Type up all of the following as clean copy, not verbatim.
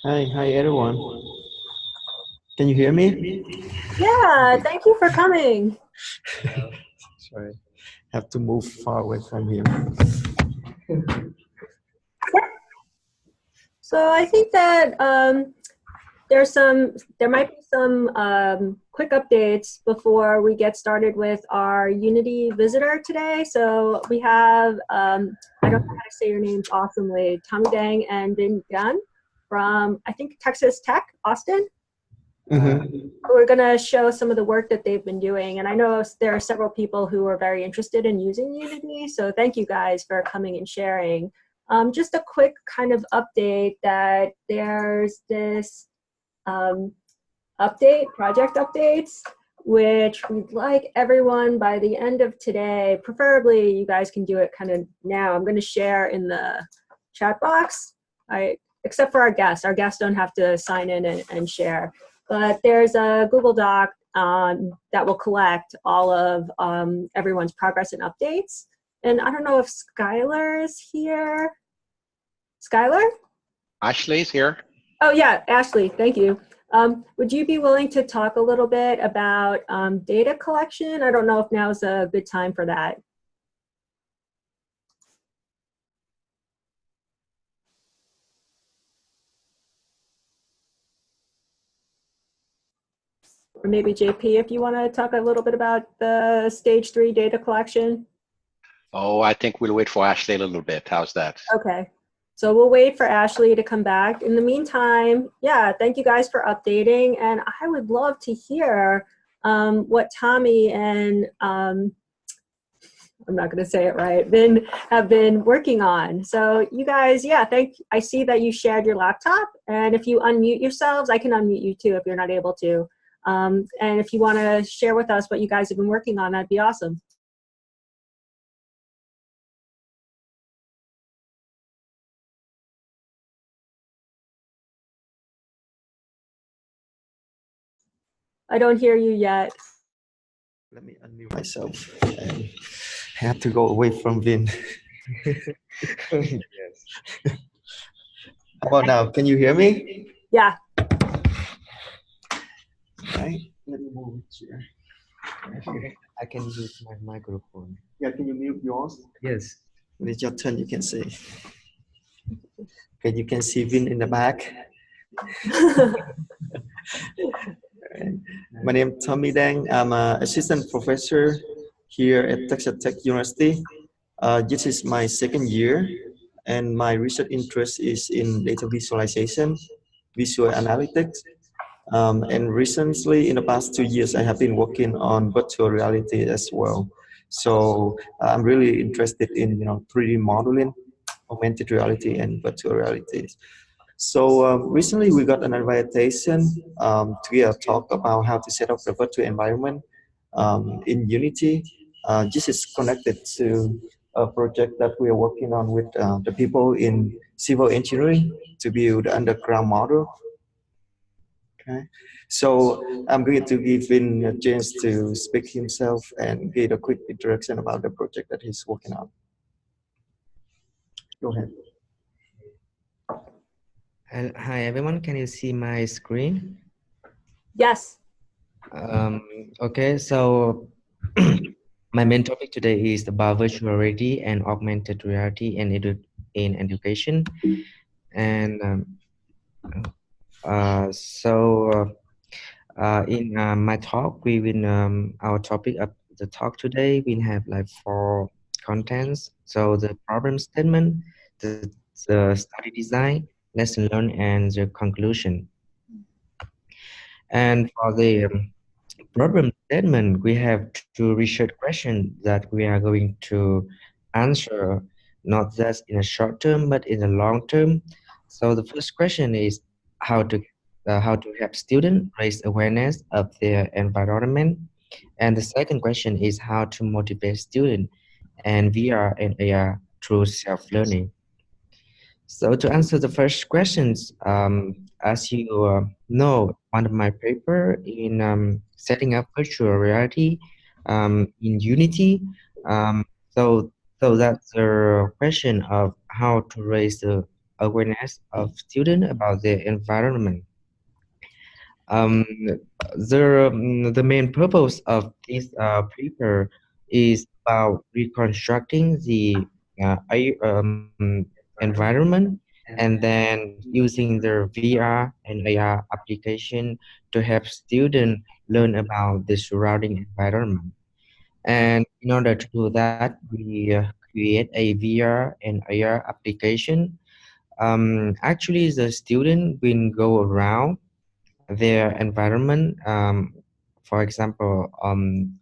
Hi everyone. Can you hear me? Yeah, thank you for coming. Sorry, have to move far away from here. So I think that there might be some quick updates before we get started with our Unity visitor today. So we have, I don't know how to say your names awesomely, Tommy Dang and Vinh from, I think, Texas Tech, Austin. We're going to show some of the work that they've been doing. And I know there are several people who are very interested in using Unity. So thank you guys for coming and sharing. Just a quick kind of update that there's this project updates, which we'd like everyone by the end of today, preferably you guys can do it kind of now. I'm going to share in the chat box, except for our guests. Our guests don't have to sign in and share. But there's a Google Doc that will collect all of everyone's progress and updates. And I don't know if Skylar is here. Skylar? Ashley's here. Oh yeah, Ashley, thank you. Would you be willing to talk a little bit about data collection? I don't know if now is a good time for that. Or maybe JP, if you want to talk a little bit about the stage 3 data collection. Oh, I think we'll wait for Ashley a little bit. How's that? Okay. So we'll wait for Ashley to come back. In the meantime, yeah, thank you guys for updating. And I would love to hear what Tommy and I'm not going to say it right, Vinh have been working on. So you guys, yeah, I see that you shared your laptop. And if you unmute yourselves, I can unmute you too if you're not able to. And if you want to share with us what you guys have been working on, that'd be awesome. I don't hear you yet. Let me unmute myself. I have to go away from Vin. Yes. How about now? Can you hear me? Yeah. Right. Let me move it here. I can use my microphone. Yeah, can you mute yours? Yes. When it's your turn, you can say. Okay, you can see Vin in the back. My name is Tommy Dang. I'm an assistant professor here at Texas Tech University. This is my second year, and my research interest is in data visualization, visual analytics, and recently, in the past 2 years, I have been working on virtual reality as well. So I'm really interested in 3D modeling, augmented reality, and virtual reality. So recently we got an invitation to give a talk about how to set up the virtual environment in Unity. This is connected to a project that we are working on with the people in civil engineering to build the underground model. Okay, so I'm going to give Vin a chance to speak himself and give a quick introduction about the project that he's working on. Go ahead. Hi everyone, can you see my screen? Yes. Okay, so my main topic today is about virtual reality and augmented reality in education. And in my talk, we will our topic of the talk today we have like 4 contents. So the problem statement, the study design, lesson learned, and the conclusion. And for the problem statement, we have 2 research questions that we are going to answer, not just in a short term, but in the long term. So the first question is how to help students raise awareness of their environment. And the second question is how to motivate students and VR and AR through self-learning. So to answer the first questions, as you know, one of my paper in setting up virtual reality in Unity. Um, so that's the question of how to raise the awareness of students about their environment. Um, the main purpose of this paper is about reconstructing the environment, and then using the VR and AR application to help students learn about the surrounding environment. And in order to do that, we create a VR and AR application. Actually, the student will go around their environment, for example,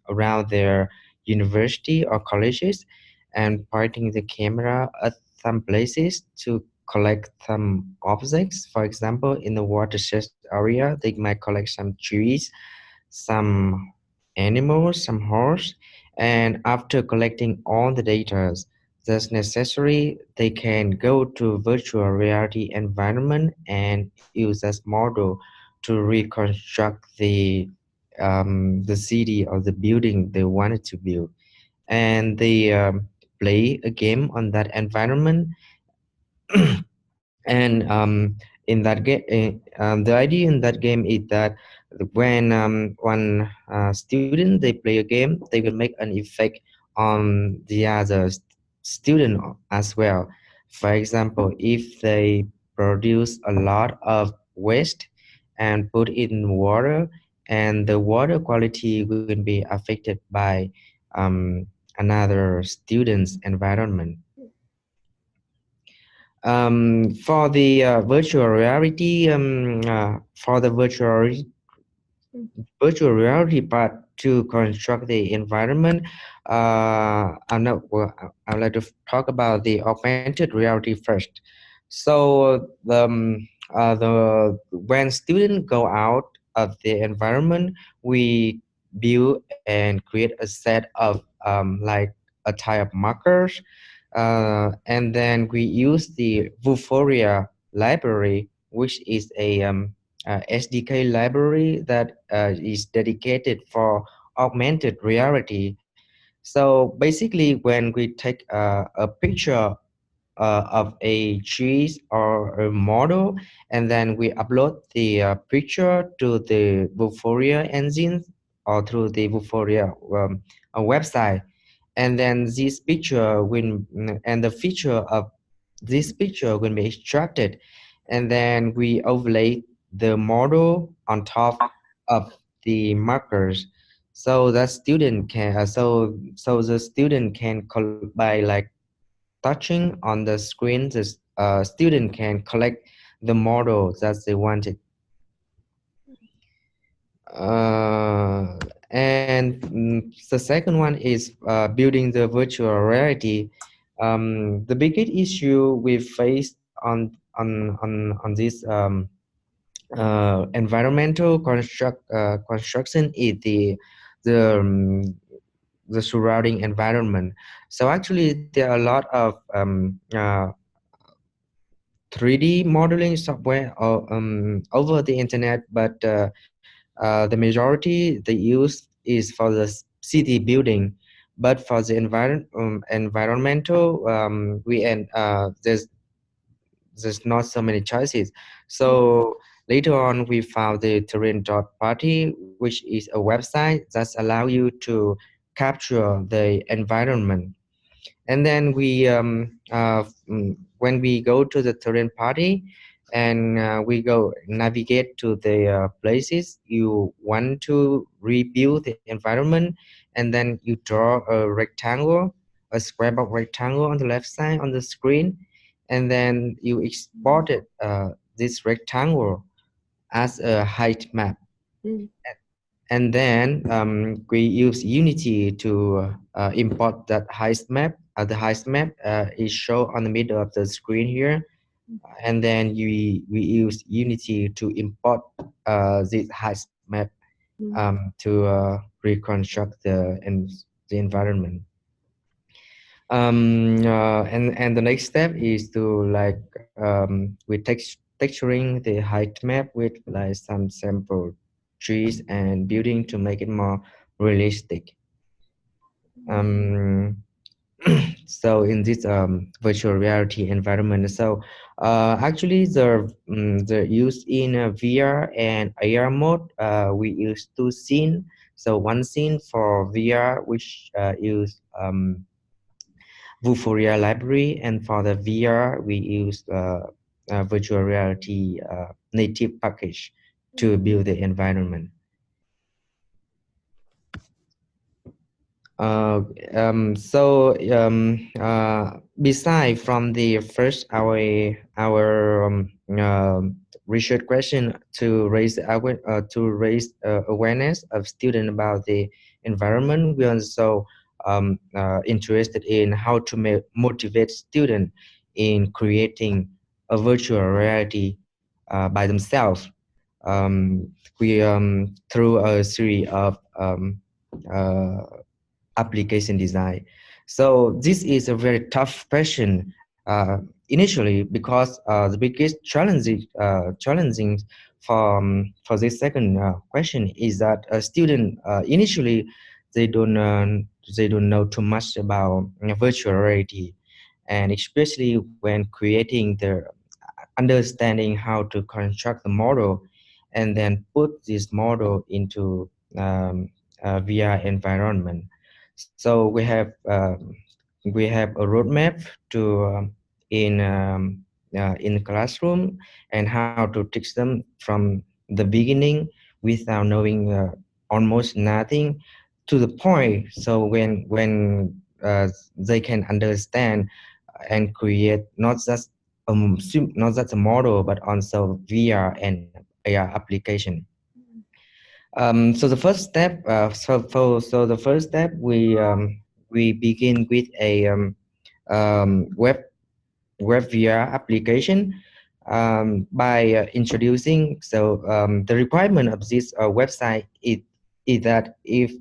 around their university or colleges, and pointing the camera at some places to collect some objects. For example, in the watershed area, they might collect some trees, some animals, some horse, and after collecting all the data that's necessary, they can go to virtual reality environment and use as model to reconstruct the city or the building they wanted to build, and they play a game on that environment. And in that game, the idea in that game is that when one student they play a game, they will make an effect on the other student as well. For example, if they produce a lot of waste and put it in water, and the water quality will be affected by another student's environment. For the virtual reality, for the virtual reality part to construct the environment, I'm not. Well, I would like to talk about the augmented reality first. So the when students go out of the environment, we build and create a set of like a type of markers, and then we use the Vuforia library, which is a SDK library that is dedicated for augmented reality. So basically, when we take a picture of a trees or a model, and then we upload the picture to the Vuforia engine or through the Vuforia website, and then this picture will and the feature of this picture will be extracted, and then we overlay the model on top of the markers, so that student can so the student can by like touching on the screen, the student can collect the model that they wanted. uh, and the second one is building the virtual reality. The biggest issue we faced on this environmental construction is the the surrounding environment. So actually, there are a lot of 3D modeling software over the internet, but the majority they use is for the city building. But for the environmental, there's not so many choices. So later on, we found the terrain.party, which is a website that allow you to capture the environment. And then when we go to the terrain party, and we go navigate to the places you want to rebuild the environment, and then you draw a rectangle, a square box rectangle on the left side on the screen, and then you exported this rectangle as a height map. And then we use Unity to import that heist map. The heist map is shown on the middle of the screen here, and then we use Unity to import this heist map to reconstruct the environment. And the next step is to like we texturing the height map with like some sample trees and building to make it more realistic. Um, So in this virtual reality environment, so actually the use in VR and AR mode, we use two scene. So one scene for VR, which use Vuforia library, and for the VR, we use virtual reality native package to build the environment. Uh, Beside from the first our research question to raise awareness of student about the environment, we also interested in how to motivate student in creating a virtual reality by themselves. We through a series of uh, application design. So this is a very tough question initially, because the biggest challenging for this second question is that a student initially they don't uh, they don't know too much about virtual reality, and especially when creating the understanding how to construct the model and then put this model into a VR environment. So we have a roadmap to in the classroom, and how to teach them from the beginning without knowing almost nothing, to the point so they can understand and create not just a model but also VR and AR application. So the first step, the first step, we begin with a web VR application by introducing. So the requirement of this website is that if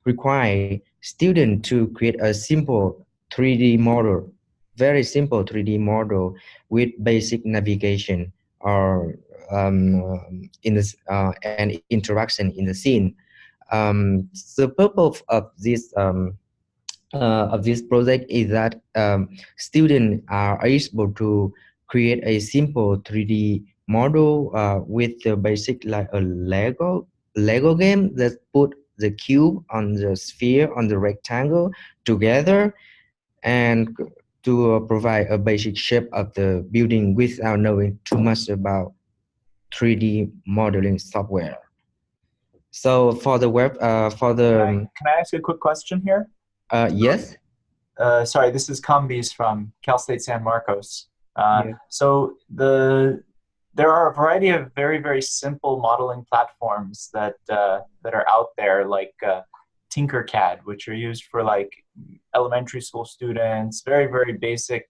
require student to create a simple 3D model, very simple 3D model with basic navigation or in this and interaction in the scene. The purpose of this project is that students are able to create a simple 3D model with the basic like a Lego game that put the cube on the sphere on the rectangle together, and to provide a basic shape of the building without knowing too much about 3D modeling software. So for the web, for the Can I ask a quick question here? yes. Sorry, this is Combis from Cal State San Marcos. Yeah. So there are a variety of very, very simple modeling platforms that are out there, like Tinkercad, which are used for like elementary school students, very, very basic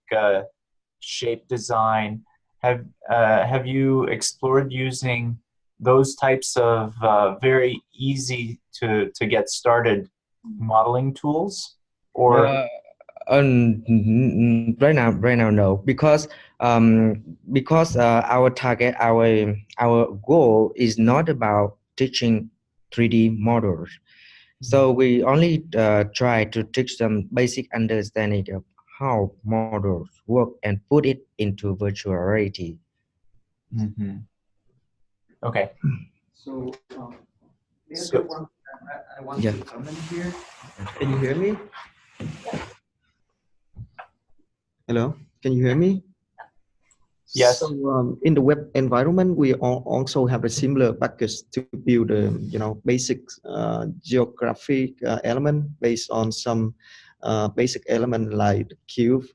shape design. Have you explored using those types of very easy to get started modeling tools? Or right now, no, because our target, our goal is not about teaching 3D models. So we only try to teach them basic understanding of how models work and put it into virtual reality. Okay. So, So- I want Yeah. to comment here. Can you hear me? Hello, can you hear me? Yes. So in the web environment, we also have a similar package to build a basic geographic element based on some basic element like cube,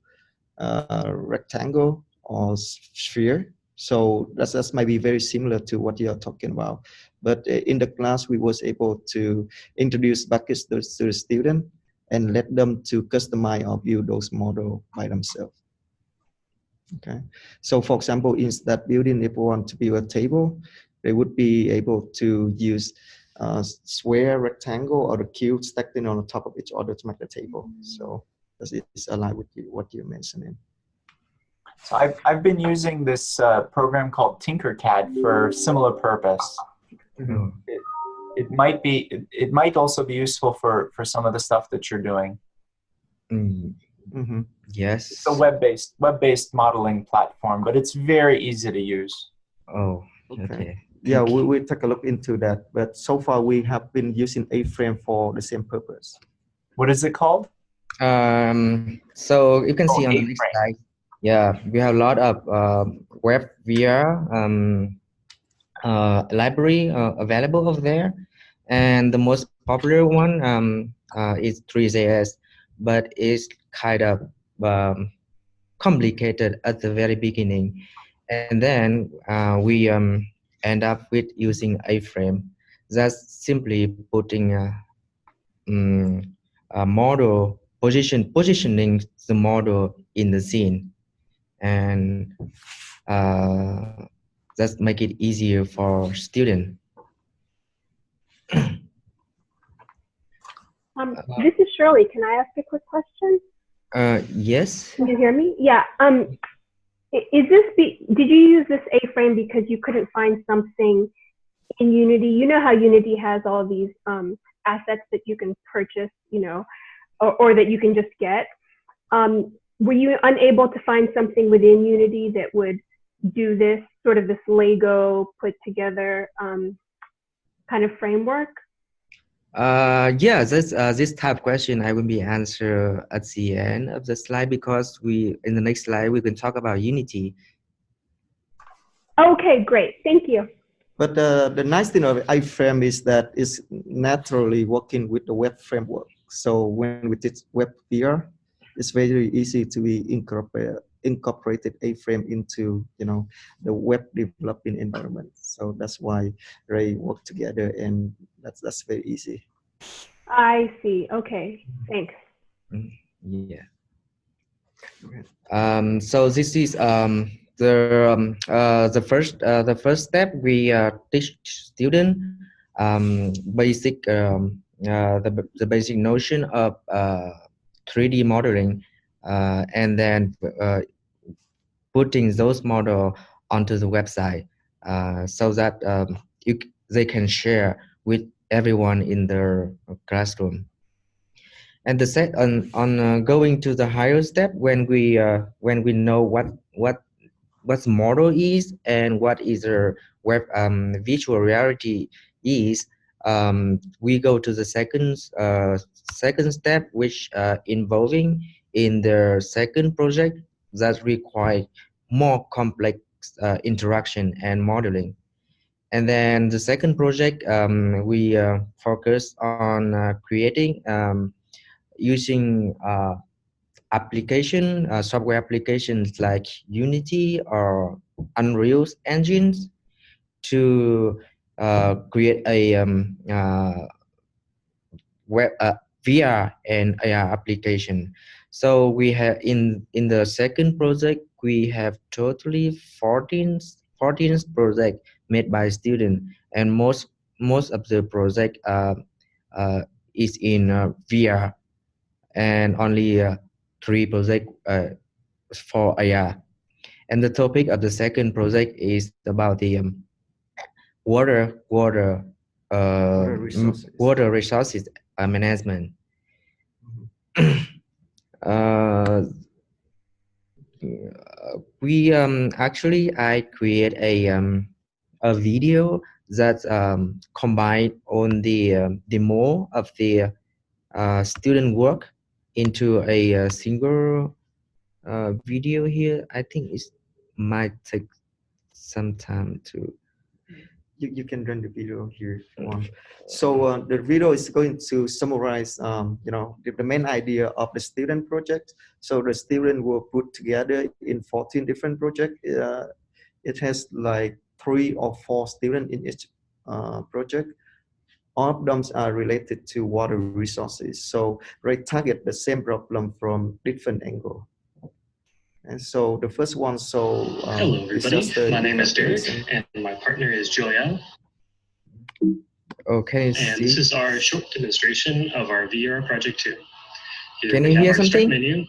rectangle, or sphere. So that's might be very similar to what you're talking about. But in the class, we was able to introduce package to the student and let them to customize or build those model by themselves. Okay, so for example, in that building, if we want to build a table, they would be able to use square, rectangle, or the cube stacked in on the top of each other to make the table. So this is aligned with what you're mentioning. So I've been using this program called Tinkercad for similar purpose. Mm-hmm. It might also be useful for some of the stuff that you're doing. Mm, Mm-hmm. yes. It's a web-based modeling platform, but it's very easy to use. Oh, Okay. okay. Yeah, Thank you. we'll take a look into that. But so far, we have been using A-frame for the same purpose. What is it called? So you can Oh, see on the next A-frame. slide. Yeah, we have a lot of web VR library available over there, and the most popular one is 3JS, but it's kind of um, complicated at the very beginning, and then we end up with using A-frame. That's simply putting um, a model positioning the model in the scene, and uh, that make it easier for student. This is Shirley. Can I ask a quick question? Yes. Can you hear me? Yeah. Is this did you use this A-frame because you couldn't find something in Unity? You know how Unity has all these assets that you can purchase, you know, or that you can just get. Were you unable to find something within Unity that would do this sort of this Lego put together kind of framework? Yeah, this type of question I will be answer at the end of the slide, because in the next slide we can talk about Unity. Okay, great. Thank you. But the nice thing of iframe is that it's naturally working with the web framework. So when we teach web VR, it's very easy to be incorporated A-frame into the web developing environment. So that's why they work together, and that's very easy. I see. Okay, thanks. Yeah. So this is the first step. We teach student basic the basic notion of 3D modeling, and then putting those model onto the website, so that they can share with everyone in their classroom. And the set on going to the higher step, when we know what model is and what is a web virtual reality is, we go to the second step, which involving in the second project that require more complex interaction and modeling. And then the second project, we focus on creating using software applications like Unity or Unreal engines to create a web VR and AR application. So we have in the second project, we have totally 14 project made by students, and most of the project uh, is in VR, and only 3 projects for AR. And the topic of the second project is about the water resources management. We actually I create a video that combine on the demo of the student work into a single video here. I think it might take some time to. You can run the video here if you want. So the video is going to summarize, the main idea of the student project. So the student will put together in 14 different projects. It has like 3 or 4 students in each project. All of them are related to water resources. So they target the same problem from different angle. And so the first one, hello everybody, my name is Derek and my partner is Joel. Okay, and this is our short demonstration of our VR Project 2. Here can we you have hear our something? start menu,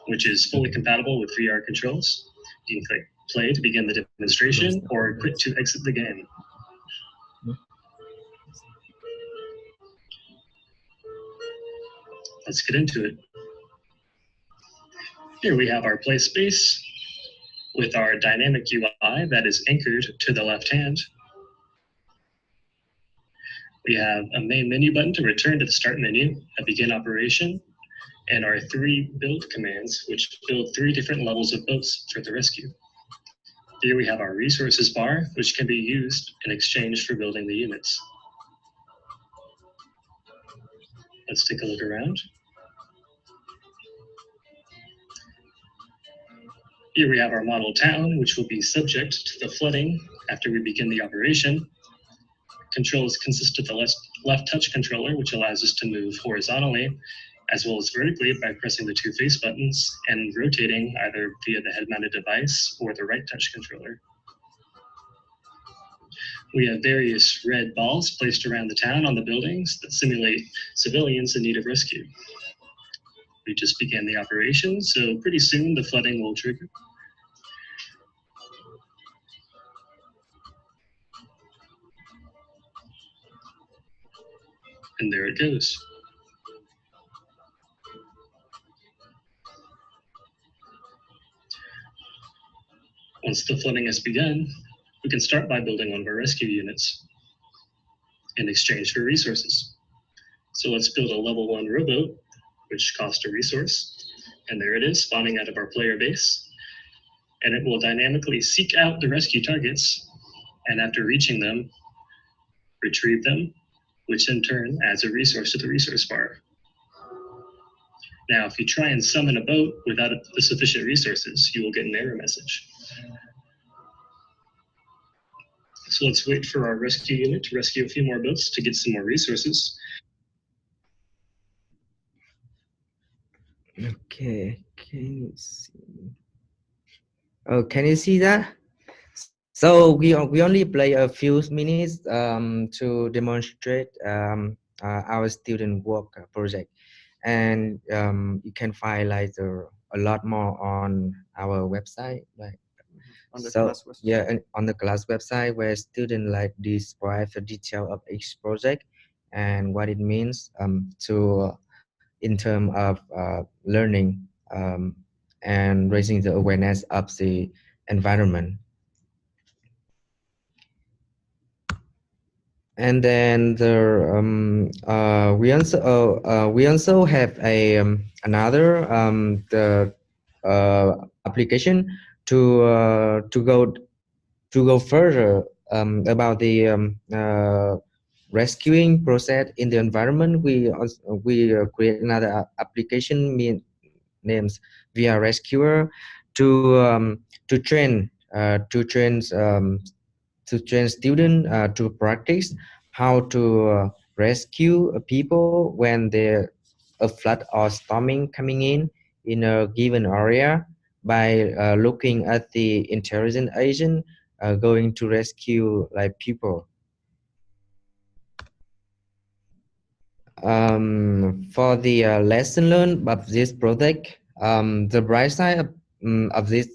which is fully compatible with VR controls. You can click play to begin the demonstration or quit to exit the game. Let's get into it. Here we have our play space with our dynamic UI that is anchored to the left hand. We have a main menu button to return to the start menu, a begin operation, and our 3 build commands, which build 3 different levels of boats for the rescue. Here we have our resources bar, which can be used in exchange for building the units. Let's take a look around. Here we have our model town, which will be subject to the flooding after we begin the operation. Controls consist of the left touch controller, which allows us to move horizontally as well as vertically by pressing the 2 face buttons and rotating either via the head-mounted device or the right touch controller. We have various red balls placed around the town on the buildings that simulate civilians in need of rescue. We just began the operation, so pretty soon the flooding will trigger. And there it goes. Once the flooding has begun, we can start by building one of our rescue units in exchange for resources. So let's build a level 1 rowboat, which costs a resource. And there it is, spawning out of our player base. And it will dynamically seek out the rescue targets, and after reaching them, retrieve them, which in turn adds a resource to the resource bar. Now, if you try and summon a boat without the sufficient resources, you will get an error message. So let's wait for our rescue unit to rescue a few more boats to get some more resources. Okay, can you see? Oh, can you see that? So we only play a few minutes to demonstrate our student work project, and you can find like a lot more on our website, like On the so class website. yeah, and on the class website where students like describe the detail of each project and what it means to in terms of learning and raising the awareness of the environment. And then we also have a another the application to go further about the rescuing process in the environment. We create another application names via rescuer to train to train students to practice how to rescue people when there a flood or storming coming in a given area by looking at the intelligent agent going to rescue like people. For the lesson learned of this project, the bright side of this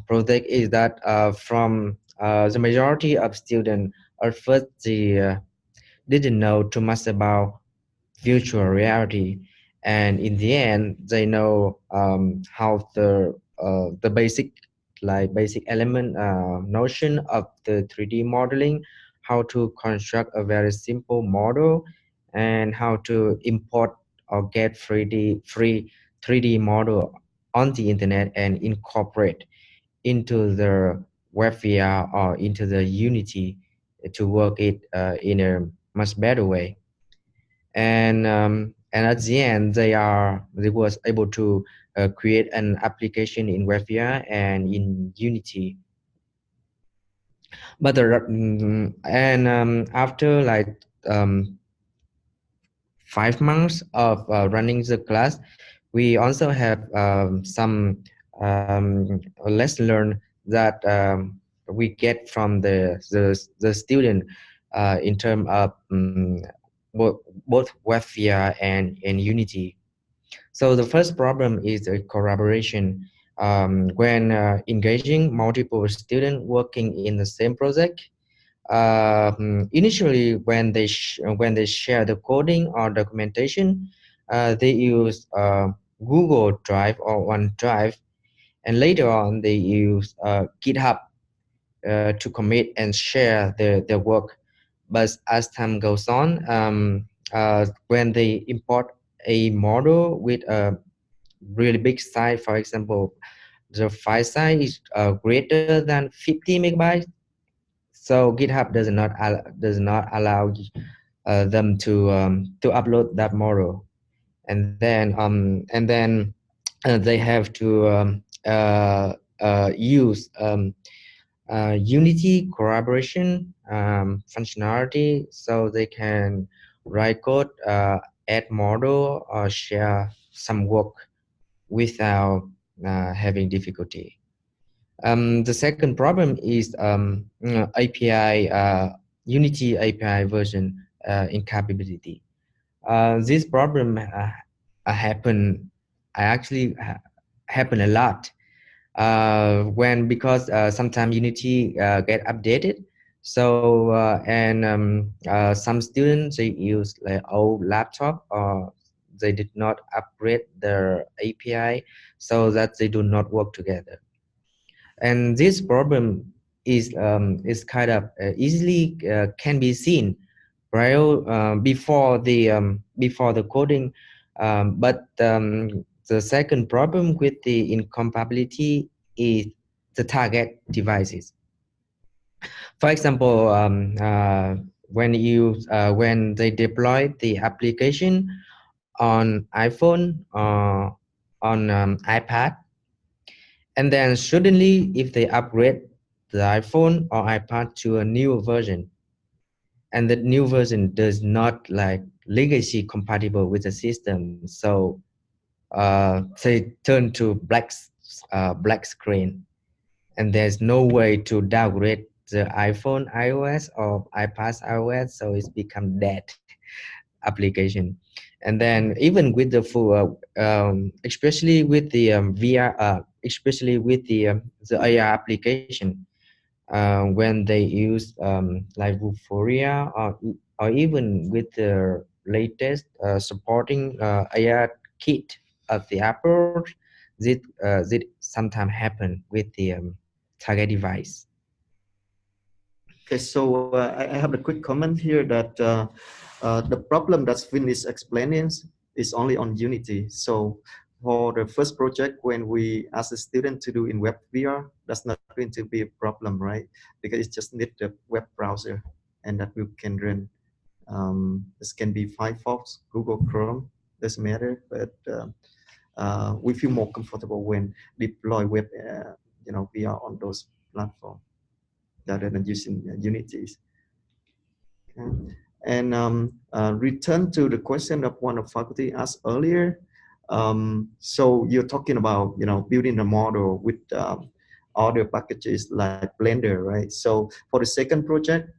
project is that from the majority of students at first they didn't know too much about virtual reality, and in the end they know how the basic element notion of the 3D modeling, how to construct a very simple model, and how to import or get free 3D model on the internet and incorporate into the web VR or into the Unity to work it in a much better way. And at the end they was able to create an application in web VR and in Unity. But after like 5 months of running the class, we also have some lesson learned that we get from the student in terms of both WebVR and Unity. So the first problem is the collaboration. When engaging multiple students working in the same project, initially when they share the coding or documentation, they use Google Drive or OneDrive, and later on they use GitHub to commit and share their work. But as time goes on, when they import a model with a really big size, for example, the file size is greater than 50 megabytes, so GitHub does not allow them to upload that model, and then they have to use Unity collaboration functionality, so they can write code, add model, or share some work without having difficulty. The second problem is API Unity API version incapability. This problem happen actually happen a lot when, because sometimes Unity get updated. So some students, they use like old laptop, or they did not upgrade their API, so that they do not work together. And this problem is kind of easily can be seen prior before the coding, but the second problem with the incompatibility is the target devices. For example, when they deploy the application on iPhone or on iPad, and then suddenly, if they upgrade the iPhone or iPad to a newer version, and the new version does not like legacy compatible with the system, so they turn to black screen, and there's no way to downgrade the iPhone iOS or iPad iOS, so it's become dead application. And then even with the full especially with the VR, especially with the AR application, when they use like Vuforia, or even with the latest supporting AR kit of the Apple, this sometimes happen with the target device. Okay, so I have a quick comment here that the problem that Vinh is explaining is only on Unity. So for the first project, when we ask the student to do in web VR, that's not going to be a problem, right? Because it just need the web browser, and that we can run. This can be Firefox, Google Chrome, doesn't matter. But we feel more comfortable when deploy web, VR on those platforms rather than using Unity. Okay. And return to the question that one of faculty asked earlier. So you're talking about building a model with other packages like Blender, right? So for the second project,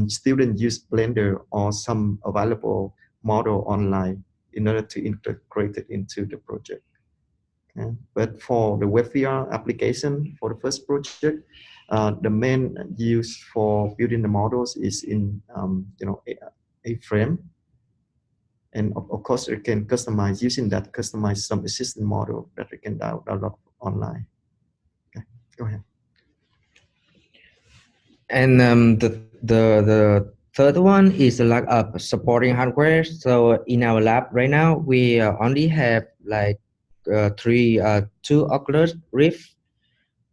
students use Blender or some available model online in order to integrate it into the project. Okay. But for the web VR application for the first project, the main use for building the models is in a frame, and of course it can customize using that customize some existing model that we can download online. Okay, go ahead. And the third one is the lack of supporting hardware. So in our lab right now, we only have like two Oculus Rift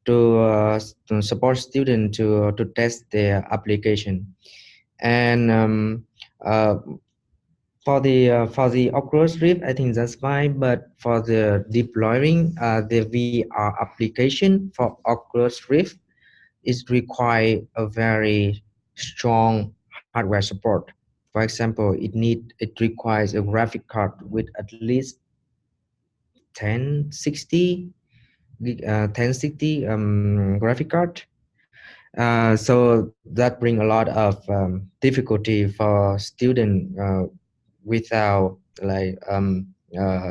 to support students to test their application. And uh, for the Oculus Rift, I think that's fine. But for the deploying the VR application for Oculus Rift, it requires a very strong hardware support. For example, it requires a graphic card with at least 1060 graphic card. So that bring a lot of difficulty for student without like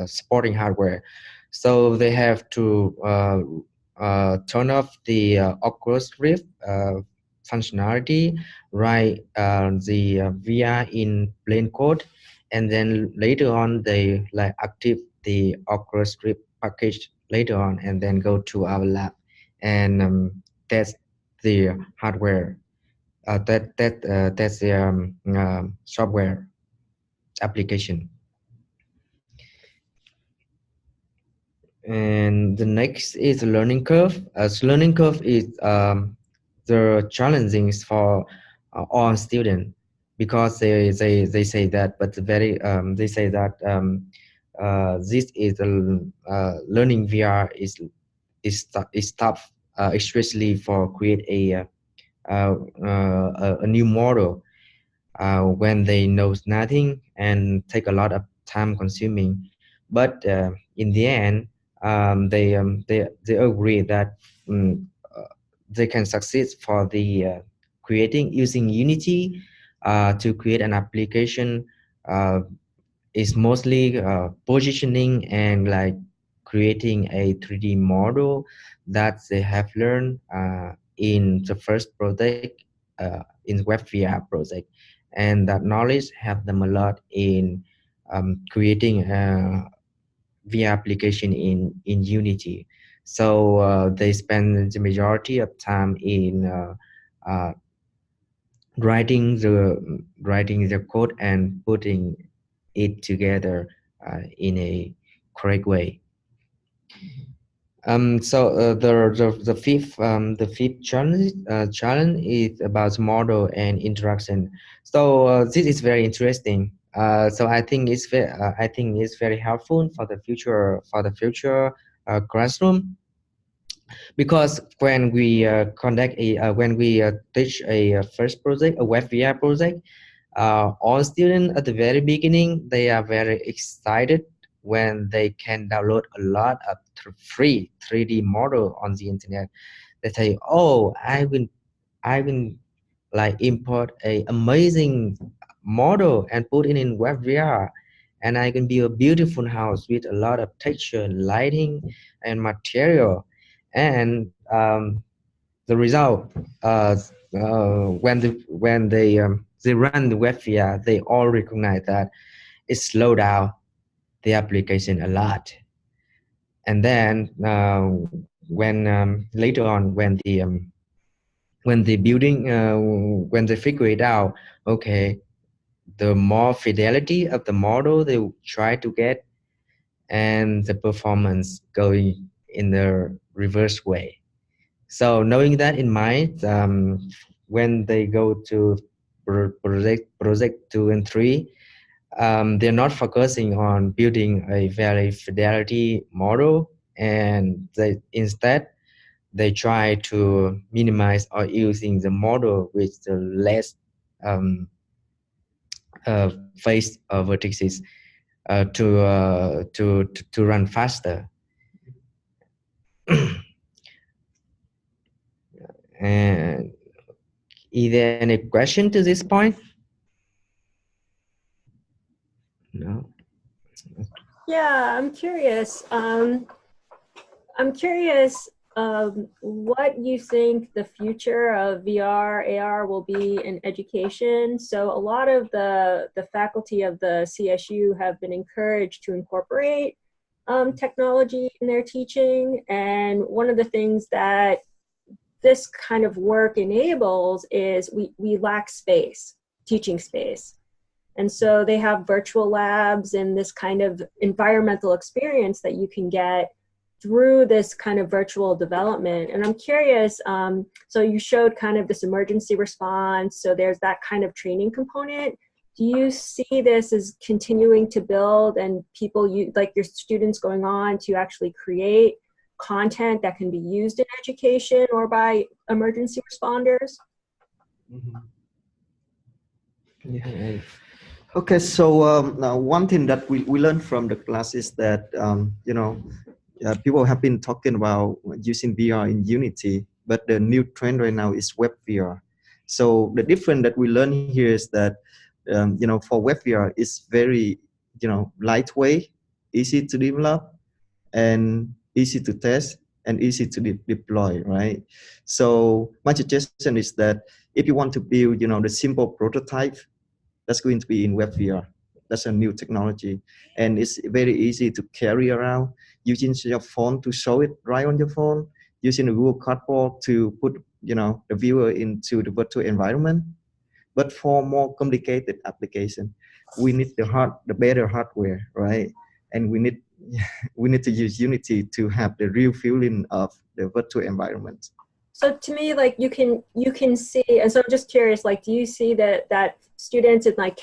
supporting hardware. So they have to turn off the Oculus Rift functionality, write the VR in plain code, and then later on they like active the Oculus Rift package later on, and then go to our lab and test the hardware, test the software application. And the next is the learning curve. As learning curve is the challenging for all students, because they say that, but they say that this is learning VR is tough, especially for create a new model when they know nothing and take a lot of time consuming. But in the end, they agree that um, uh, they can succeed for the creating using Unity to create an application. Is mostly positioning and like creating a 3D model that they have learned in the first project, in WebVR project, and that knowledge helped them a lot in creating a VR application in Unity. So they spend the majority of time in uh, writing the code and putting it together in a correct way. So the fifth challenge is about model and interaction. So this is very interesting. So I think it's very helpful for the future classroom, because when we teach a first project, a web VR project, all students at the very beginning, they are very excited when they can download a lot of free 3D model on the internet. They say, "Oh, I will like import a amazing model and put it in web VR, and I can build a beautiful house with a lot of texture, lighting, and material." And the result, they run the web VR, they all recognize that it slowed down the application a lot. And then when later on, when the building when they figure it out, okay, the more fidelity of the model they try to get, and the performance going in the reverse way. So knowing that in mind, when they go to project 2 and 3, they're not focusing on building a very fidelity model, and they try to minimize or using the model with the less face vertices to run faster. And is there any question to this point? No. Yeah, I'm curious. What you think the future of VR, AR will be in education. So a lot of the faculty of the CSU have been encouraged to incorporate technology in their teaching. And one of the things that this kind of work enables is we lack space, teaching space. And so they have virtual labs and this kind of environmental experience that you can get through this kind of virtual development. And I'm curious, so you showed kind of this emergency response, so there's that kind of training component. Do you see this as continuing to build and like your students going on to actually create content that can be used in education or by emergency responders? Mm-hmm. Yeah. Okay, so now one thing that we learned from the class is that, people have been talking about using VR in Unity, but the new trend right now is web VR. So the difference that we learn here is that, for web VR, it's very, lightweight, easy to develop, and easy to test, and easy to deploy, right? So my suggestion is that if you want to build, the simple prototype, that's going to be in web VR. that's a new technology, and it's very easy to carry around using your phone to show it right on your phone, using a Google Cardboard to put the viewer into the virtual environment. But for more complicated application, we need the better hardware, right? And we need we need to use Unity to have the real feeling of the virtual environment. So to me, like you can see, and so I'm just curious, like, do you see that students in like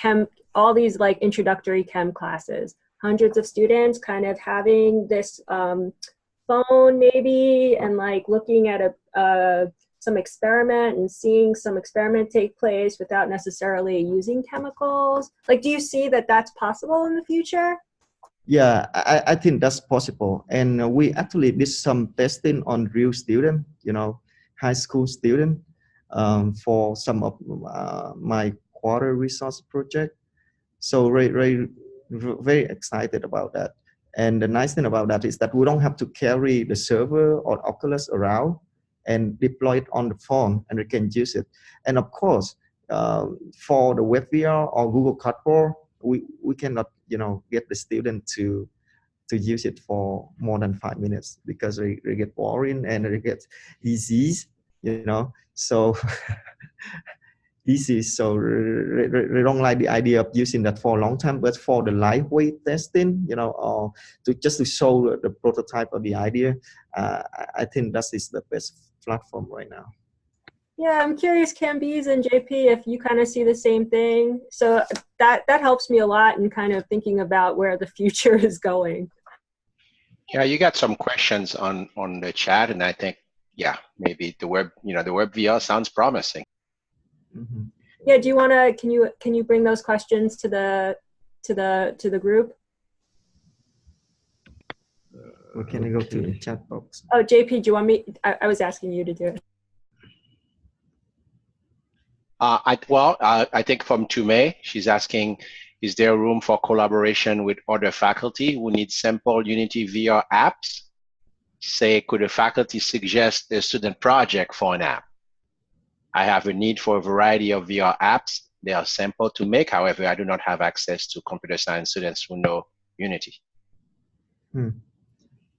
all these like introductory chem classes, hundreds of students kind of having this phone maybe, and like looking at some experiment and seeing some experiment take place without necessarily using chemicals? Like, do you see that that's possible in the future? Yeah, I think that's possible. And we actually did some testing on real students, high school students, for some of my quarter resource project. So very excited about that. And the nice thing about that is that we don't have to carry the server or Oculus around and deploy it on the phone, and we can use it. And of course, for the web VR or Google Cardboard, we cannot get the student to use it for more than 5 minutes because they get boring and they get disease, so easy. So they don't like the idea of using that for a long time. But for the lightweight testing, or just to show the prototype of the idea, I think that is the best platform right now. Yeah, I'm curious, Cambiz and JP, if you kind of see the same thing. So that helps me a lot in kind of thinking about where the future is going. Yeah, you got some questions on the chat, and I think, yeah, maybe the web VR sounds promising. Mm-hmm. Yeah, do you want to, can you bring those questions to the group? Or can I go to the chat box? Oh, JP, do you want me? I was asking you to do it. I think from Tume, she's asking, is there room for collaboration with other faculty who need simple Unity VR apps? Say, could a faculty suggest a student project for an app? I have a need for a variety of VR apps. They are simple to make. However, I do not have access to computer science students who know Unity.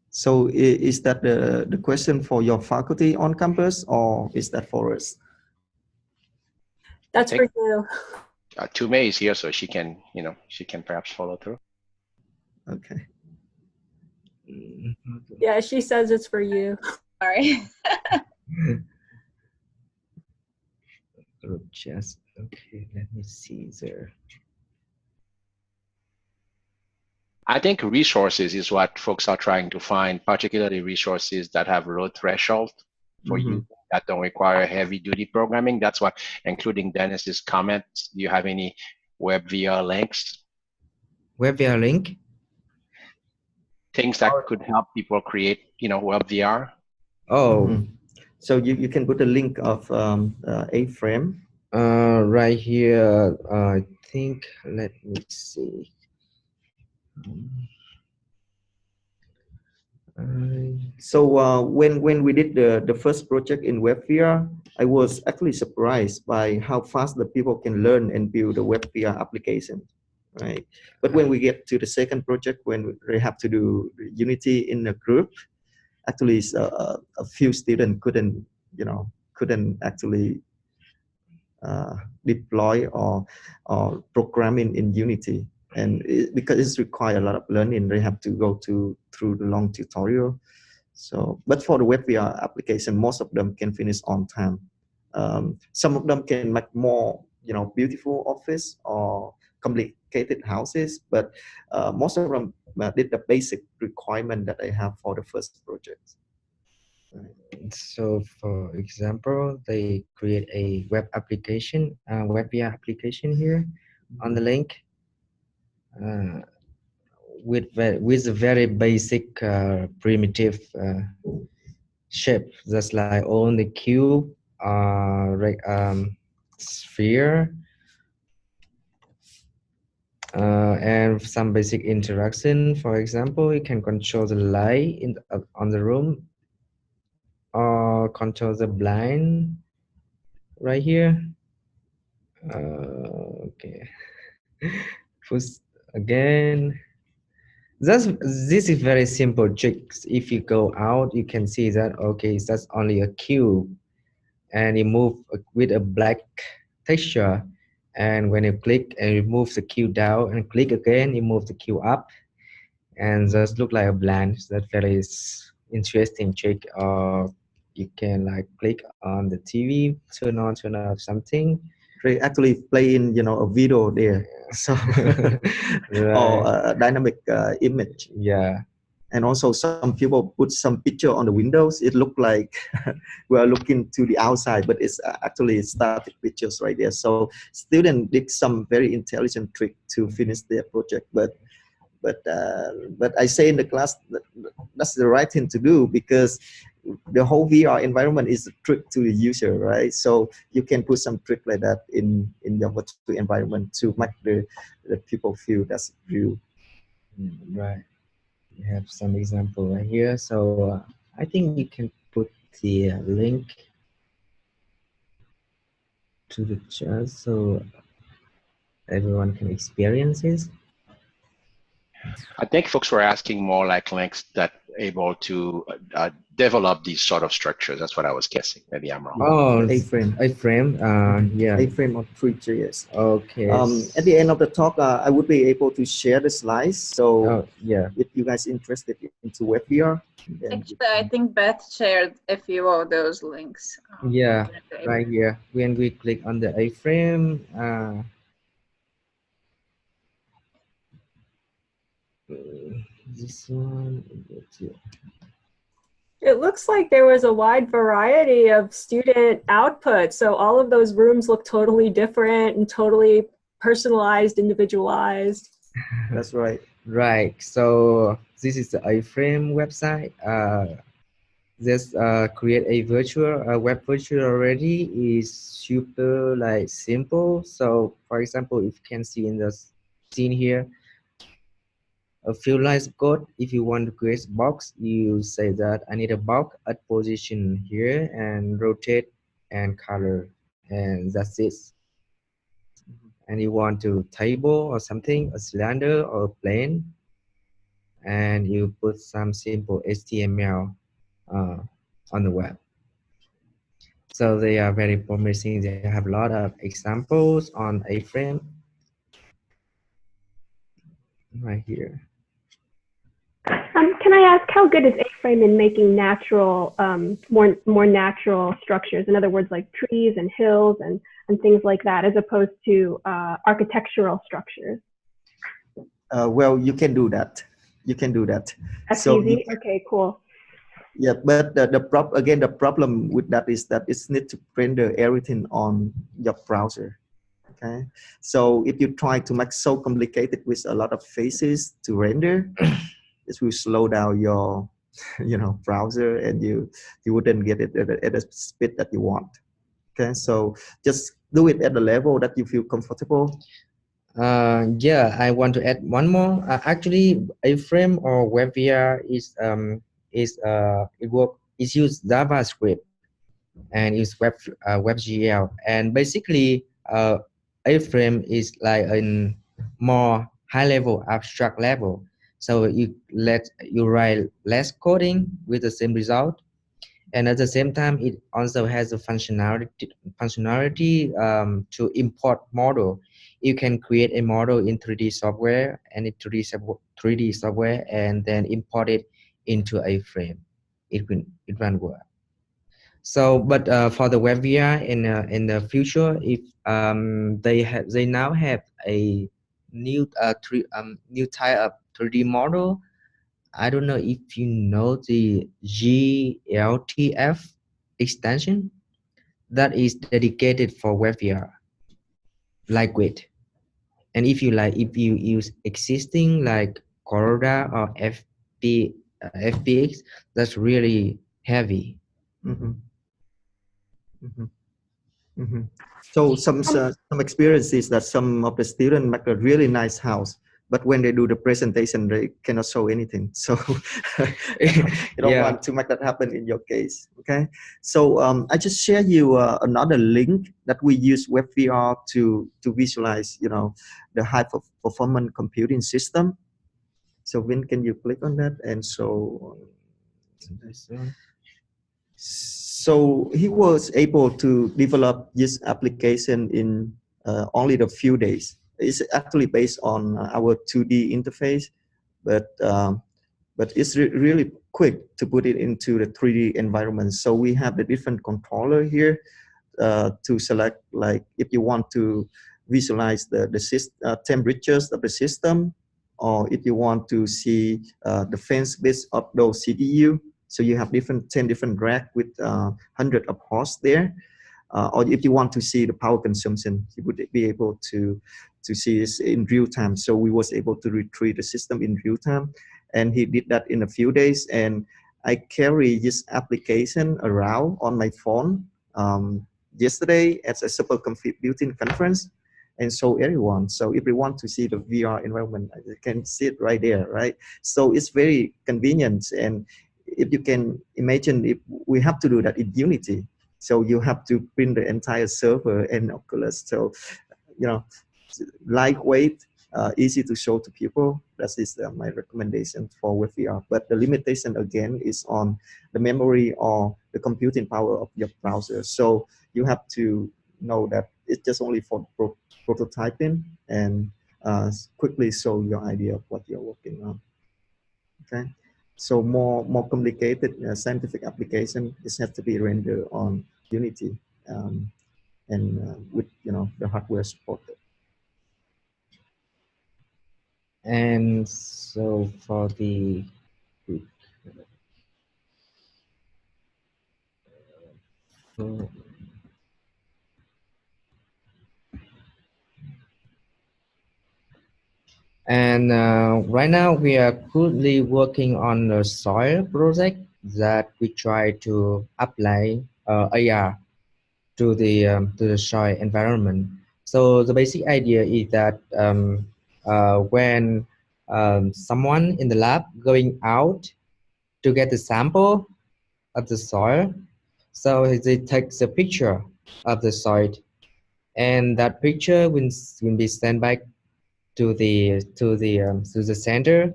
So is that the question for your faculty on campus, or is that for us? That's for you. Tume is here, so she can perhaps follow through. Okay. Yeah, she says it's for you. Sorry. Just okay. Let me see there. I think resources is what folks are trying to find, particularly resources that have low threshold for you that don't require heavy duty programming. That's what, including Dennis's comments. Do you have any web VR links? Web VR link? Things that could help people create, web VR? Oh. So you can put a link of A-frame. Right here, I think, let me see. So when we did the first project in WebVR, I was actually surprised by how fast the people can learn and build a WebVR application, right? But when we get to the second project, when they have to do Unity in a group, actually a few students couldn't actually deploy or programming in Unity. And because it's require a lot of learning, they have to go through the long tutorial. So, but for the web VR application, most of them can finish on time. Some of them can make more, beautiful office or complicated houses, but most of them did the basic requirement that I have for the first project. So, for example, they create a web application, web VR application here on the link. With a very basic primitive shape, just like only cube, sphere, and some basic interaction. For example, you can control the light on the room, or control the blind right here. Okay. First, again. That's this is very simple tricks. If you go out, you can see that okay, that's only a cube, and you move with a black texture. And when you click and you move the cube down and click again, you move the cube up, and just look like a blank. That very interesting trick. Or you can like click on the TV, turn on, turn off something. They actually play in, a video there. So, or Right. a dynamic image. Yeah. And also some people put some picture on the windows. It look like we are looking to the outside, but it's actually static pictures right there. So students did some very intelligent trick to finish their project. But I say in the class that's the right thing to do, because the whole VR environment is a trick to the user, right? So you can put some trick like that in your virtual environment to make the people feel that's real. Right. We have some example right here. So I think you can put the link to the chat so everyone can experience this. I think folks were asking more like links that able to develop these sort of structures. That's what I was guessing. Maybe I'm wrong. Oh, A-frame. A-frame. Yeah. A-frame of 3D, yes. Okay. At the end of the talk, I would be able to share the slides. So yeah. if you guys interested into web VR, actually, I think Beth shared a few of those links. Yeah, right here. When we click on the A-frame, this one. It looks like there was a wide variety of student output. So all of those rooms look totally different and totally personalized, individualized. That's right. Right. So this is the A-frame website. Just create a virtual web virtual already is super like simple. So for example, if you can see in the scene here, a few lines of code. If you want to create a box, you say that I need a box at position here and rotate and color, and that's it. And you want to table or something, a cylinder or a plane, and you put some simple HTML on the web. So they are very promising. They have a lot of examples on A-frame right here. Can I ask, how good is A-frame in making natural, more natural structures? In other words, like trees and hills and things like that, as opposed to architectural structures? Well, you can do that. You can do that. That's easy. Okay, cool. Yeah, but the problem with that is that it's need to render everything on your browser. Okay, so if you try to make so complicated with a lot of faces to render, it will slow down your browser, and you wouldn't get it at the speed that you want. Okay, so just do it at the level that you feel comfortable. Yeah, I want to add one more. Actually, A-frame or WebVR is it's used JavaScript and use WebGL, and basically A-frame is like a more high level abstract level. So you write less coding with the same result, and at the same time it also has a functionality to import model. You can create a model in 3D software and 3D software and then import it into A-frame. It won't work. So, but for the web VR in the future, if they now have a new new type of 3D model. I don't know if you know the GLTF extension that is dedicated for web VR, lightweight. And if you use existing like Corona or FPX, that's really heavy. Mm-hmm. Mm-hmm. Mm-hmm. So some experiences that some of the students make a really nice house, but when they do the presentation, they cannot show anything. So you don't want to make that happen in your case. Okay. So I just share you another link that we use WebVR to visualize, you know, the high performance computing system. So Vin, can you click on that? And so he was able to develop this application in only a few days. It's actually based on our 2D interface, but it's really quick to put it into the 3D environment. So we have the different controller here to select, like if you want to visualize the temperatures of the system, or if you want to see the fence bits of those CPU. So you have 10 different rack with 100 of hosts there. Or if you want to see the power consumption, you would be able to see this in real time. So we was able to retrieve the system in real time, and he did that in a few days. And I carry this application around on my phone yesterday at a supercomputing conference, and show everyone. So if you want to see the VR environment, you can see it right there, right? So it's very convenient. And if you can imagine, if we have to do that in Unity, so you have to print the entire server and Oculus. So, you know, lightweight, easy to show to people. That is my recommendation for WebVR. But the limitation again is on the memory or the computing power of your browser. So you have to know that it's just only for prototyping and quickly show your idea of what you're working on. Okay. So more complicated scientific application is have to be rendered on Unity and with, you know, the hardware supported. And so for the and right now we are currently working on a soil project that we try to apply AR to the soil environment. So the basic idea is that when someone in the lab going out to get the sample of the soil, so they take a picture of the soil, and that picture will be sent back to the center,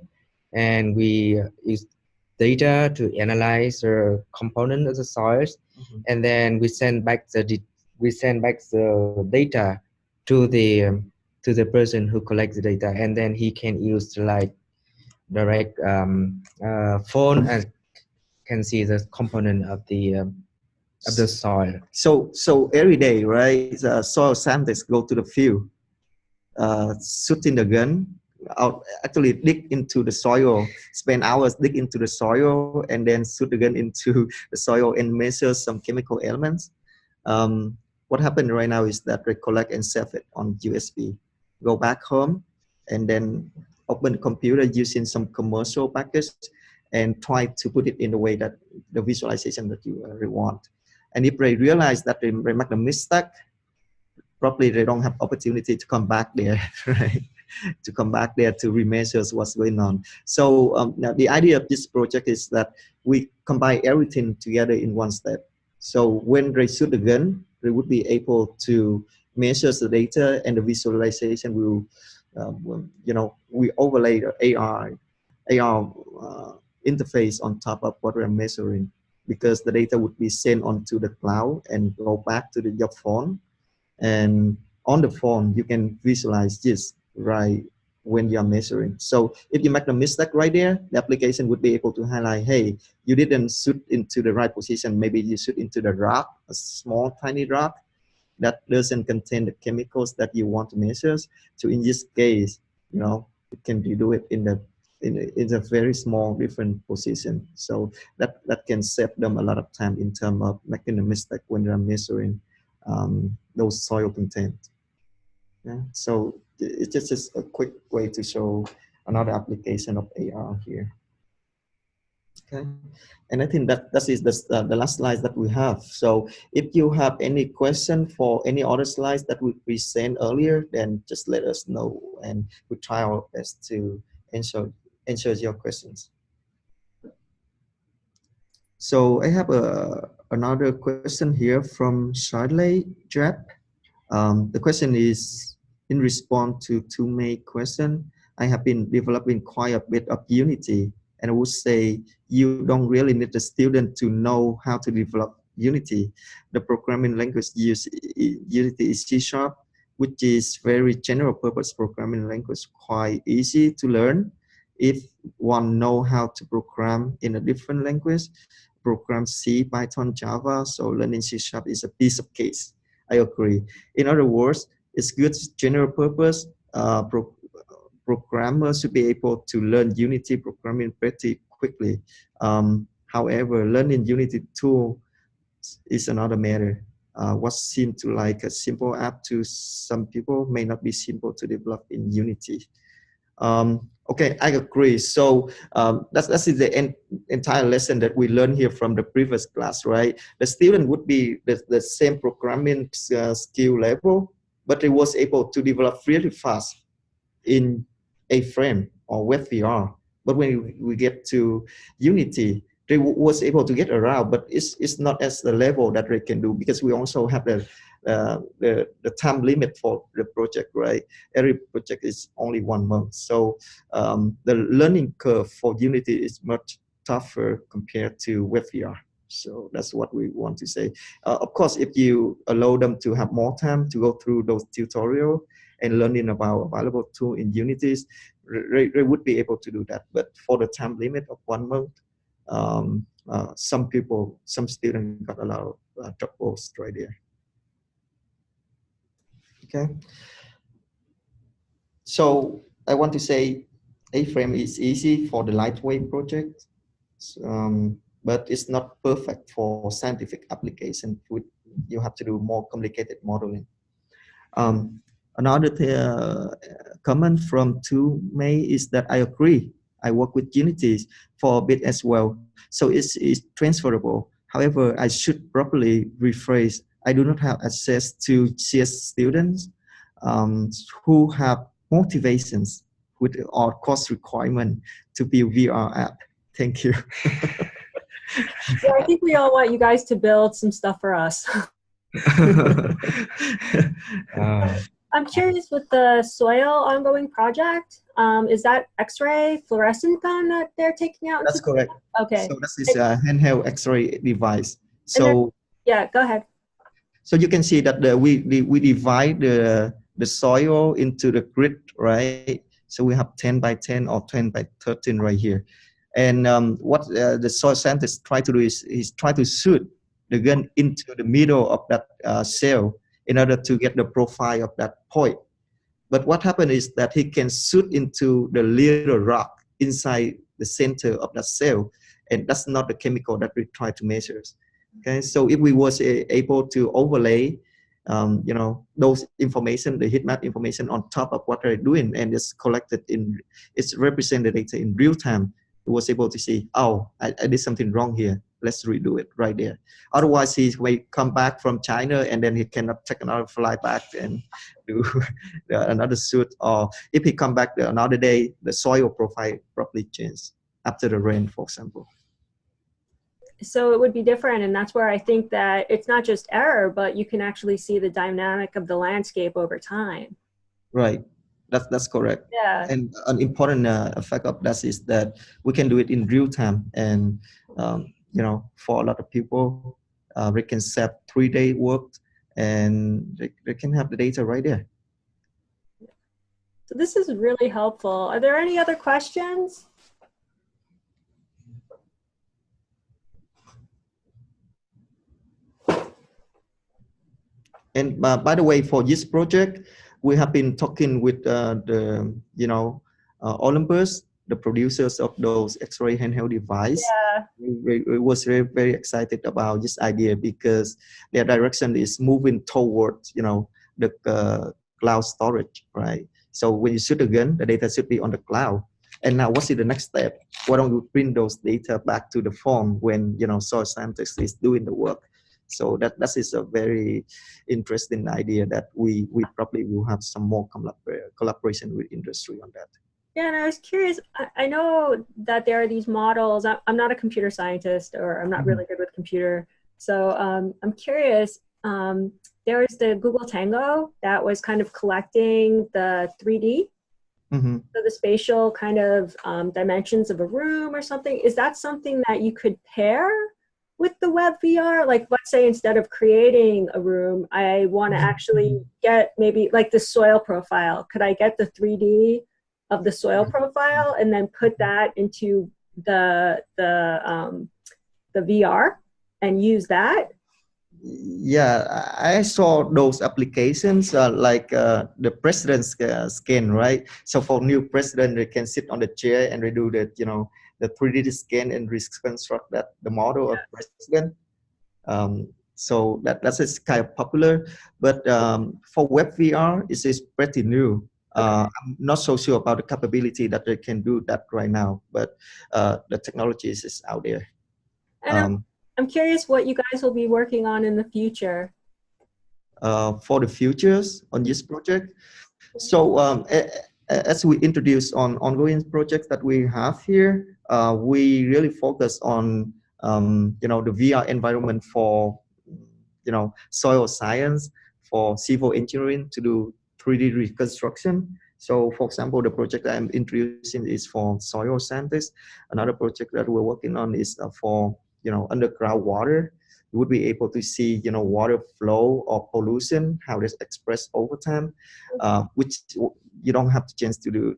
and we use data to analyze the component of the soils, and then we send back the data to the person who collects the data, and then he can use like direct phone and can see the component of the soil. So every day, right? The soil scientists go to the field, shooting the gun out, actually dig into the soil, spend hours dig into the soil, and then shoot the gun into the soil and measure some chemical elements. What happened right now is that they collect and save it on USB, go back home, and then open the computer using some commercial package and try to put it in the way that the visualization that you really want. And if they realize that they make a mistake, probably they don't have opportunity to come back there, right? To come back there to remeasure what's going on. So now the idea of this project is that we combine everything together in one step. So when they shoot the gun, they would be able to measure the data, and the visualization will, you know, we overlay the AR interface on top of what we're measuring, because the data would be sent onto the cloud and go back to your phone. And on the phone, you can visualize this right when you're measuring. So if you make a mistake right there, the application would be able to highlight, hey, you didn't shoot into the right position. Maybe you shoot into the rock, a small, tiny rock that doesn't contain the chemicals that you want to measure. So in this case, you know, you can do it in a very small different position. So that can save them a lot of time in terms of making a mistake when they're measuring those soil content. Yeah. So it's just a quick way to show another application of AR here. Okay, and I think that is the last slide that we have. So if you have any question for any other slides that we present earlier, then just let us know, and we try our best to answer your questions. So I have another question here from Charlie Jap. The question is, in response to two main questions, I have been developing quite a bit of Unity, and I would say you don't really need the student to know how to develop Unity. The programming language used in Unity is C#, which is very general purpose programming language, quite easy to learn. If one know how to program in a different language, program C, Python, Java, so learning C# is a piece of case. I agree. In other words, it's good general purpose. Programmers should be able to learn Unity programming pretty quickly. However, learning Unity tool is another matter. What seems to like a simple app to some people may not be simple to develop in Unity. Okay, I agree. So that's the entire lesson that we learned here from the previous class, right? The student would be the same programming skill level, but they was able to develop really fast in A-frame or WebVR. But when we get to Unity, they was able to get around, but it's not as the level that they can do, because we also have the time limit for the project, right? Every project is only 1 month. So the learning curve for Unity is much tougher compared to WebVR. So that's what we want to say. Of course, if you allow them to have more time to go through those tutorials and learning about available tool in Unity, they would be able to do that. But for the time limit of 1 month, some students got a lot of troubles right there. Okay. So I want to say A-frame is easy for the lightweight project, but it's not perfect for scientific application. You have to do more complicated modeling. Another comment from Tu Mei is that I agree. I work with Unity for a bit as well, so it's transferable. However, I should properly rephrase. I do not have access to CS students who have motivations with or cost requirement to build VR app. Thank you. Yeah, I think we all want you guys to build some stuff for us. I'm curious with the soil ongoing project, is that X-ray fluorescent gun that they're taking out? That's correct. Okay. So this is a handheld X-ray device. So yeah, go ahead. So you can see that we divide the soil into the grid, right? So we have 10 by 10 or 10 by 13 right here. And what the soil scientist try to do is he's try to shoot the gun into the middle of that cell in order to get the profile of that point. But what happened is that he can shoot into the little rock inside the center of that cell, and that's not the chemical that we try to measure. Okay, so if we was able to overlay, you know, those information, the heat map information on top of what they're doing, and it's collected in, it's represented data in real time, we was able to see, oh, I did something wrong here. Let's redo it right there. Otherwise, he may come back from China and then he cannot take another flight back and do another shoot. Or if he come back another day, the soil profile probably changed after the rain, for example. So it would be different, and that's where I think that it's not just error, but you can actually see the dynamic of the landscape over time. Right, that's correct. Yeah. And an important effect of that is that we can do it in real time, and you know, for a lot of people, they can set 3-day work, and they can have the data right there. So this is really helpful. Are there any other questions? And by the way, for this project, we have been talking with the, you know, Olympus, the producers of those X-ray handheld device. Yeah. We was very, very excited about this idea because their direction is moving towards, you know, the cloud storage, right? So when you shoot a gun, the data should be on the cloud. And now what's the next step? Why don't we bring those data back to the phone when, soil scientist is doing the work? So that is a very interesting idea that we probably will have some more collaboration with industry on that. Yeah, and I was curious, I know that there are these models. I'm not a computer scientist, or I'm not really good with computer. So I'm curious, there was the Google Tango that was kind of collecting the 3D, so the spatial kind of dimensions of a room or something. Is that something that you could pair with the web VR? Like, let's say instead of creating a room, I want to actually get maybe like the soil profile. Could I get the 3D of the soil profile and then put that into the VR and use that? Yeah, I saw those applications like the president's scan, right? So for new president, they can sit on the chair and they do that, the 3D scan and reconstruct that the model of president. So that's kind of popular, but for web VR, it is pretty new. I'm not so sure about the capability that they can do that right now, but the technology is out there. And I'm curious what you guys will be working on in the future. For the futures on this project. So as we introduce on ongoing projects that we have here, we really focus on the VR environment for soil science, for civil engineering to do 3D reconstruction. So for example, the project that I'm introducing is for soil scientists. Another project that we're working on is for underground water. You would be able to see water flow or pollution, how it's expressed over time, which you don't have the chance to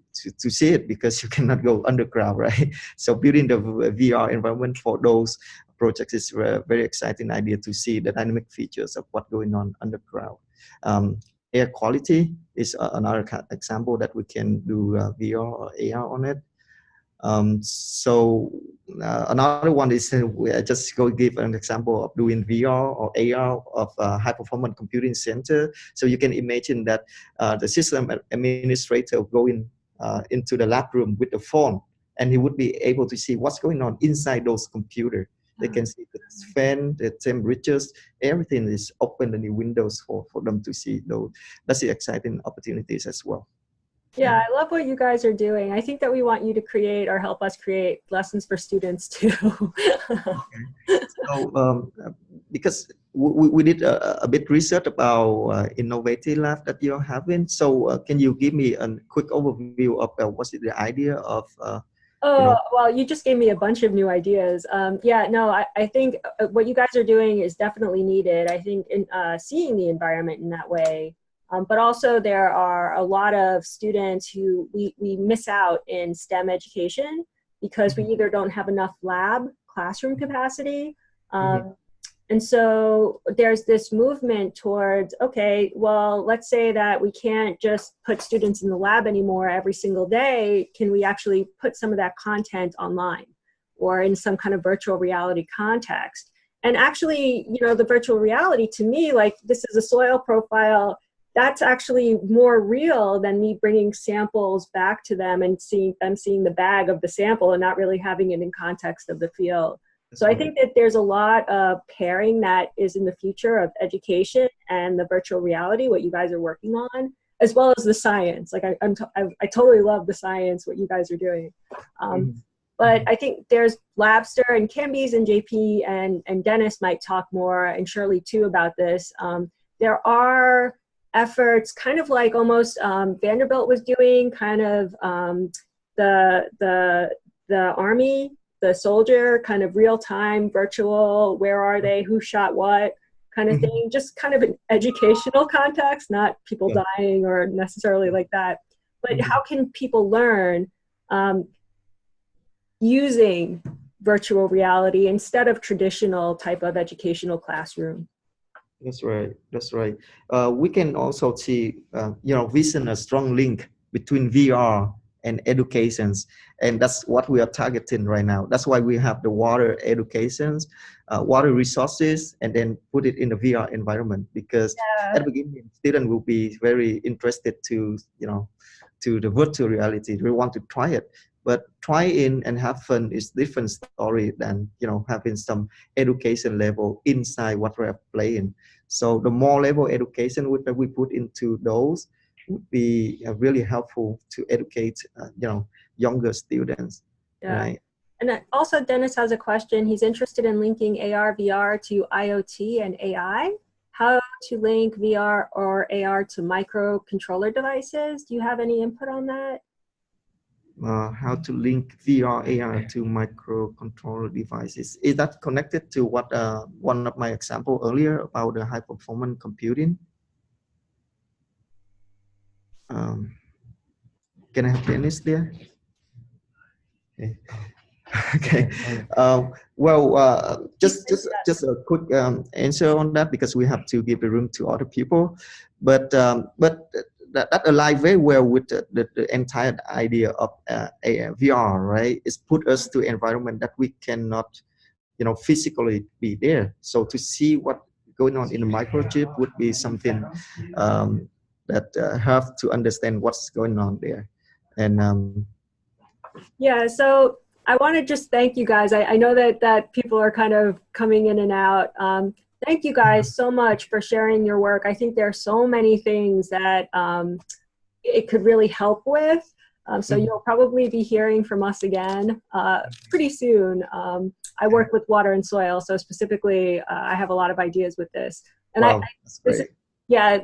see it because you cannot go underground, right? So building the VR environment for those projects is a very exciting idea to see the dynamic features of what's going on underground. Air quality is another example that we can do VR or AR on it. Another one is I just go give an example of doing VR or AR of a high performance computing center. So you can imagine that the system administrator going into the lab room with the phone, and he would be able to see what's going on inside those computers. They can see the fan, the temperatures, everything is open in the windows for them to see. Though that's the exciting opportunities as well. Yeah, I love what you guys are doing. I think that we want you to create or help us create lessons for students too. Okay. So, because we did a bit research about innovative lab that you're having. So, can you give me a quick overview of what's the idea of? Well, you just gave me a bunch of new ideas. Yeah, no, I think what you guys are doing is definitely needed. I think in seeing the environment in that way. But also there are a lot of students who we miss out in STEM education because we either don't have enough classroom capacity. And so there's this movement towards, okay, well, let's say that we can't just put students in the lab anymore every single day. Can we actually put some of that content online or in some kind of virtual reality context? And actually, the virtual reality to me, like this is a soil profile, that's actually more real than me bringing samples back to them and seeing the bag of the sample and not really having it in context of the field. So I think that there's a lot of pairing that is in the future of education and the virtual reality, what you guys are working on, as well as the science. Like I totally love the science, what you guys are doing. But I think there's Labster and Cambies and JP and Dennis might talk more, and Shirley too, about this. There are efforts kind of like almost Vanderbilt was doing, kind of the Army, the soldier, kind of real-time virtual, where are they, who shot what kind of thing, just kind of an educational context, not people dying or necessarily like that. But how can people learn using virtual reality instead of traditional type of educational classroom? That's right. That's right. We can also see, vision a strong link between VR and educations, and that's what we are targeting right now. That's why we have the water educations, water resources, and then put it in the VR environment. Because at the beginning, students will be very interested to the virtual reality. They want to try it, But try in and have fun is different story than, you know, having some education level inside what we're playing. So the more level education that we put into those would be really helpful to educate, you know, younger students, Yeah. right? And also Dennis has a question. He's interested in linking AR, VR to IoT and AI. How to link VR or AR to microcontroller devices? Do you have any input on that? How to link VR, AR to microcontroller devices. Is that connected to what one of my example earlier about the high performance computing? Can I have Dennis there? Okay. Okay. Just a quick answer on that, because we have to give the room to other people. But that aligns very well with the entire idea of VR, right? It's put us to environment that we cannot, you know, physically be there. So to see what going on in the microchip would be something that have to understand what's going on there. And yeah, so I want to just thank you guys. I know that people are kind of coming in and out. Thank you guys so much for sharing your work. I think there are so many things that it could really help with. So you'll probably be hearing from us again pretty soon. I work with water and soil, so specifically I have a lot of ideas with this. And wow, that's great.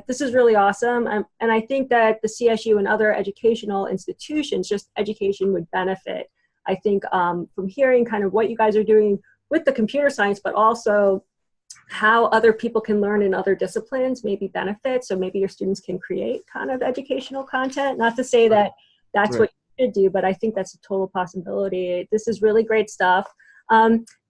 this is really awesome. And I think that the CSU and other educational institutions, just education would benefit. I think from hearing kind of what you guys are doing with the computer science, but also how other people can learn in other disciplines maybe benefit. So maybe your students can create kind of educational content. Not to say that that's what you should do, but I think that's a total possibility. This is really great stuff.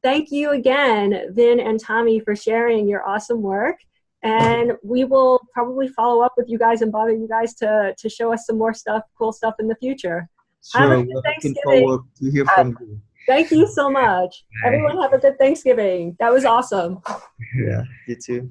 Thank you again, Vin and Tommy, for sharing your awesome work. And we will probably follow up with you guys and bother you guys to show us some more stuff, cool stuff in the future. Sure, have a good we're looking Thanksgiving. forward to hear from you. Thank you so much. Everyone have a good Thanksgiving. That was awesome. Yeah, you too.